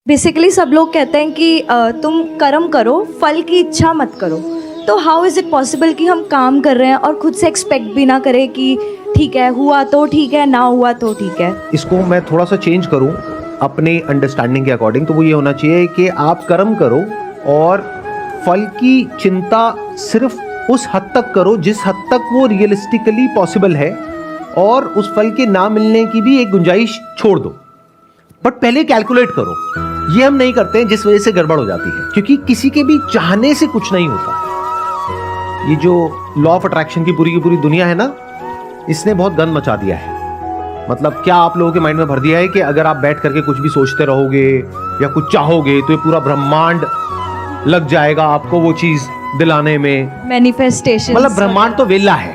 Basically सब लोग कहते हैं कि तुम कर्म करो, फल की इच्छा मत करो। तो हाउ इज़ इट पॉसिबल कि हम काम कर रहे हैं और खुद से एक्सपेक्ट भी ना करें कि ठीक है, हुआ तो ठीक है, ना हुआ तो ठीक है। इसको मैं थोड़ा सा चेंज करूं अपने अंडरस्टैंडिंग के अकॉर्डिंग, तो वो ये होना चाहिए कि आप कर्म करो और फल की चिंता सिर्फ उस हद तक करो जिस हद तक वो रियलिस्टिकली पॉसिबल है, और उस फल के ना मिलने की भी एक गुंजाइश छोड़ दो। बट पहले कैलकुलेट करो। ये हम नहीं करते हैं, जिस वजह से गड़बड़ हो जाती है, क्योंकि किसी के भी चाहने से कुछ नहीं होता। ये जो लॉ ऑफ अट्रैक्शन की पूरी दुनिया है ना, इसने बहुत गंद मचा दिया है। मतलब क्या आप लोगों के माइंड में भर दिया है कि अगर आप बैठ करके कुछ भी सोचते रहोगे या कुछ चाहोगे तो ये पूरा ब्रह्मांड लग जाएगा आपको वो चीज दिलाने में। मैनिफेस्टेशन, मतलब ब्रह्मांड तो वेला है,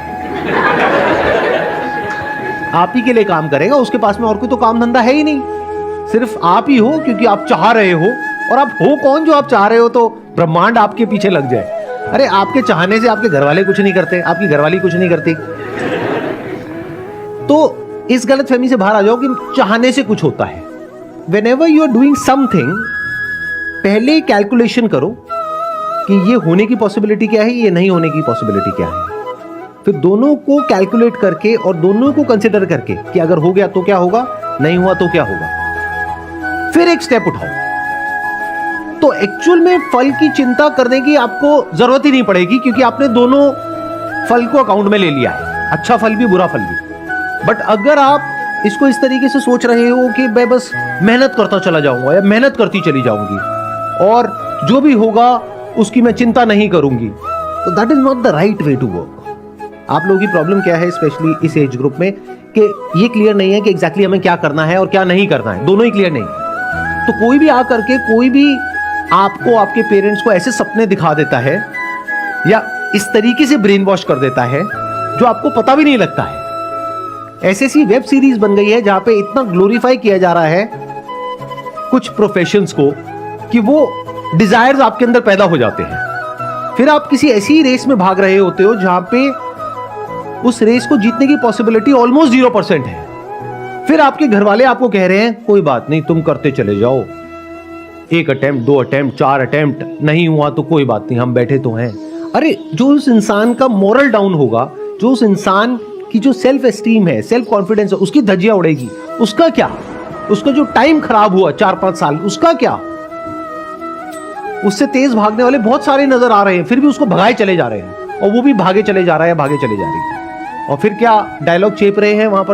आप ही के लिए काम करेगा, उसके पास में और कोई तो काम धंधा है ही नहीं, सिर्फ आप ही हो, क्योंकि आप चाह रहे हो। और आप हो कौन जो आप चाह रहे हो तो ब्रह्मांड आपके पीछे लग जाए? अरे आपके चाहने से आपके घर वाले कुछ नहीं करते, आपकी घरवाली कुछ नहीं करती। तो इस गलतफहमी से बाहर आ जाओ कि चाहने से कुछ होता है। Whenever you are doing something, पहले कैलकुलेशन करो कि ये होने की पॉसिबिलिटी क्या है, ये नहीं होने की पॉसिबिलिटी क्या है। फिर दोनों को कैलकुलेट करके और दोनों को कंसिडर करके कि अगर हो गया तो क्या होगा, नहीं हुआ तो क्या होगा, फिर एक स्टेप उठाओ। तो एक्चुअल में फल की चिंता करने की आपको जरूरत ही नहीं पड़ेगी, क्योंकि आपने दोनों फल को अकाउंट में ले लिया है, अच्छा फल भी बुरा फल भी। बट अगर आप इसको इस तरीके से सोच रहे हो कि मैं बस मेहनत करता चला जाऊंगा या मेहनत करती चली जाऊंगी और जो भी होगा उसकी मैं चिंता नहीं करूंगी, तो that is not the right way to work. आप लोगों की प्रॉब्लम क्या है, स्पेशली इस एज ग्रुप में, कि ये क्लियर नहीं है कि एग्जैक्टली हमें क्या करना है और क्या नहीं करना है, दोनों ही क्लियर नहीं। तो कोई भी आकर के कोई भी आपको, आपके पेरेंट्स को ऐसे सपने दिखा देता है या इस तरीके से ब्रेन वॉश कर देता है जो आपको पता भी नहीं लगता है। ऐसी वेब सीरीज बन गई है जहां पे इतना ग्लोरीफाई किया जा रहा है कुछ प्रोफेशंस को कि वो डिजायर्स आपके अंदर पैदा हो जाते हैं। फिर आप किसी ऐसी रेस में भाग रहे होते हो जहां पे उस रेस को जीतने की पॉसिबिलिटी ऑलमोस्ट 0% है। फिर आपके घर वाले आपको कह रहे हैं कोई बात नहीं, तुम करते चले जाओ, 1 अटेम्प्ट, 2 अटेम्प्ट, 4 अटेम्प्ट, नहीं हुआ तो कोई बात नहीं, हम बैठे तो हैं। अरे जो उस इंसान का मोरल डाउन होगा, जो उस इंसान की जो सेल्फ एस्टीम है, सेल्फ कॉन्फिडेंस है, उसकी धज्जियां उड़ेगी, उसका क्या? उसका जो टाइम खराब हुआ 4-5 साल, उसका क्या? उससे तेज भागने वाले बहुत सारे नजर आ रहे हैं, फिर भी उसको भगाए चले जा रहे हैं, और वो भी भागे चले जा रहा है, भागे चले जा रही है। और फिर क्या डायलॉग चेप रहे हैं वहां पर।